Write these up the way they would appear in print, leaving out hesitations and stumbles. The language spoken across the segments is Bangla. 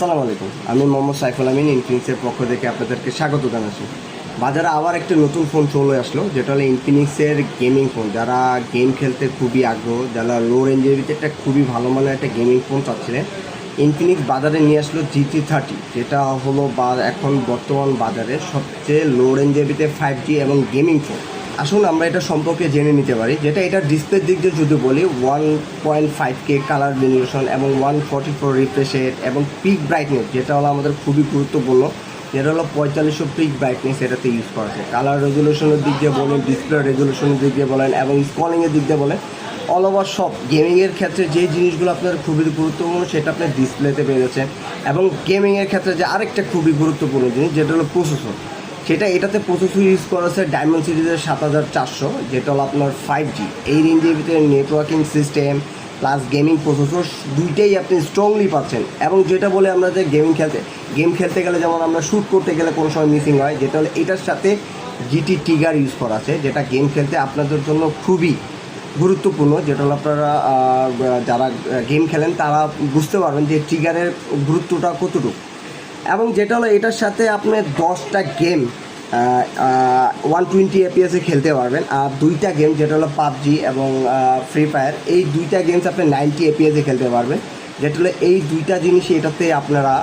আসসালামু আলাইকুম। আমি মোহাম্মদ সাইফুল আমিন ইনফিনিক্সের পক্ষ থেকে আপনাদেরকে স্বাগত জানাচ্ছি। বাজারে আবার একটা নতুন ফোন চলে আসলো, যেটা হলো ইনফিনিক্সের গেমিং ফোন। যারা গেম খেলতে খুবই আগ্রহ, যারা লো রেঞ্জের ভিতরে একটা খুবই ভালো মানের একটা গেমিং ফোন চাচ্ছিলেন, ইনফিনিক্স বাজারে নিয়ে আসলো GT30, যেটা হলো এখন বর্তমান বাজারে সবচেয়ে লো রেঞ্জের ভিতরে 5G এবং গেমিং ফোন। আসুন আমরা এটা সম্পর্কে জেনে নিতে পারি। যেটা এটার ডিসপ্লের দিক দিয়ে যদি বলি, 1.5K কালার রেজোলিউশন এবং 144 রিফ্রেশ রেট এবং পিক ব্রাইটনেস, যেটা হলো আমাদের খুবই গুরুত্বপূর্ণ, যেটা হলো 4500 পিক ব্রাইটনেস এটাতে ইউজ করা আছে। কালার রেজোলিউশনের দিক দিয়ে বলেন, ডিসপ্লে রেজোলিউশনের দিক দিয়ে বলেন এবং স্ক্রলিংয়ের দিক দিয়ে বলেন, অল ওভার সব গেমিংয়ের ক্ষেত্রে যে জিনিসগুলো আপনার খুবই গুরুত্বপূর্ণ সেটা আপনার ডিসপ্লেতে পেয়ে যাচ্ছেন। এবং গেমিংয়ের ক্ষেত্রে যে আরেকটা খুবই গুরুত্বপূর্ণ জিনিস, যেটা হলো প্রসেসর, সেটা এটাতে প্রসেসর ইউজ করা আছে ডায়মন্ড সিরিজের 7400, যেটা হলো আপনার 5G। এই রেঞ্জের ভিতরে networking system plus gaming processor দুইটাই আপনি স্ট্রংলি পাচ্ছেন। এবং যেটা বলে আমরা যে গেম খেলতে গেলে, যেমন আমরা শ্যুট করতে গেলে কোনো সময় মিসিং হয়, যেটা হলো এটার সাথে জিটি ট্রিগার ইউজ করা আছে, যেটা গেম খেলতে আপনাদের জন্য খুবই গুরুত্বপূর্ণ। যেটা হলো আপনারা যারা গেম খেলেন তারা বুঝতে পারবেন যে ট্রিগারের গুরুত্বটা কতটুকু। এবং যেটা হলো এটার সাথে আপনি 10টা গেম 120 FPS খেলতে পারবেন। আর দুইটা গেম, যেটা হলো পাবজি এবং ফ্রি ফায়ার, এই দুইটা গেমস আপনি 90 FPS খেলতে পারবেন। যেটা হলো এই দুইটা জিনিসই এটাতে আপনারা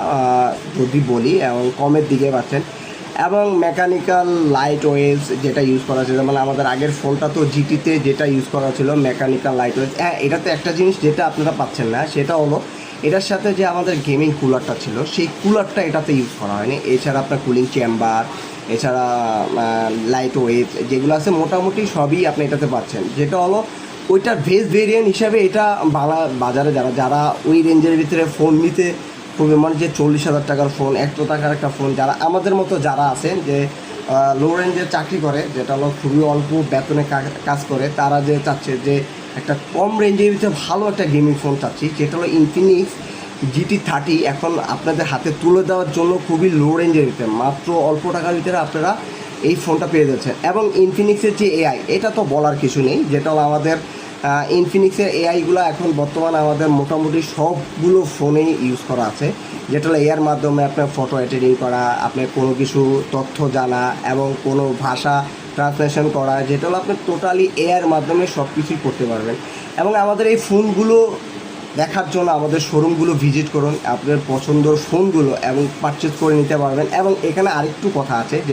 যদি বলি এবং কমের দিকে পাচ্ছেন। এবং মেকানিক্যাল লাইট ওয়েজ যেটা ইউজ করা ছিল, মানে আমাদের আগের ফোনটা তো জিটিতে যেটা ইউজ করা ছিল মেকানিক্যাল লাইট ওয়েজ, হ্যাঁ এটাতে একটা জিনিস যেটা আপনারা পাচ্ছেন না, সেটা হলো এটার সাথে যে আমাদের গেমিং কুলারটা ছিল সেই কুলারটা এটাতে ইউজ করা হয়নি। এছাড়া আপনার কুলিং চেম্বার, এছাড়া লাইট ওয়েভ যেগুলো আছে মোটামুটি সবই আপনি এটাতে পাচ্ছেন। যেটা হলো ওইটার বেস্ট ভেরিয়েন্ট হিসাবে এটা বাজারে যারা ওই রেঞ্জের ভিতরে ফোন নিতে খুবই, মানে যে 40,000 টাকার ফোন, 100 টাকার একটা ফোন, যারা আমাদের মতো যারা আছেন যে লো রেঞ্জের চাকরি করে, যেটা হলো খুবই অল্প বেতনে কাজ করে, তারা যে চাচ্ছে যে একটা কম রেঞ্জের ভিতরে ভালো একটা গেমিং ফোন চাচ্ছি, যেটা হলো ইনফিনিক্স GT30 এখন আপনাদের হাতে তুলে দেওয়ার জন্য খুবই লো রেঞ্জের ভিতরে মাত্র অল্প টাকার ভিতরে আপনারা এই ফোনটা পেয়ে যাচ্ছেন। এবং ইনফিনিক্সের যে এআই, এটা তো বলার কিছু নেই। যেটা হলো আমাদের ইনফিনিক্সের এআইগুলো এখন বর্তমানে আমাদের মোটামুটি সবগুলো ফোনেই ইউজ করা আছে। যেটা হলো এআর মাধ্যমে আপনার ফটো এডিটিং করা, আপনার কোনো কিছু তথ্য জানা এবং কোনো ভাষা ট্রান্সলেশন করা, যেটা হলো আপনি টোটালি এআর মাধ্যমে সব কিছুই করতে পারবেন। এবং আমাদের এই ফোনগুলো দেখার জন্য আমাদের শোরুমগুলো ভিজিট করুন, আপনাদের পছন্দের ফোনগুলো এবং পারচেজ করে নিতে পারবেন। এবং এখানে আরেকটু কথা আছে,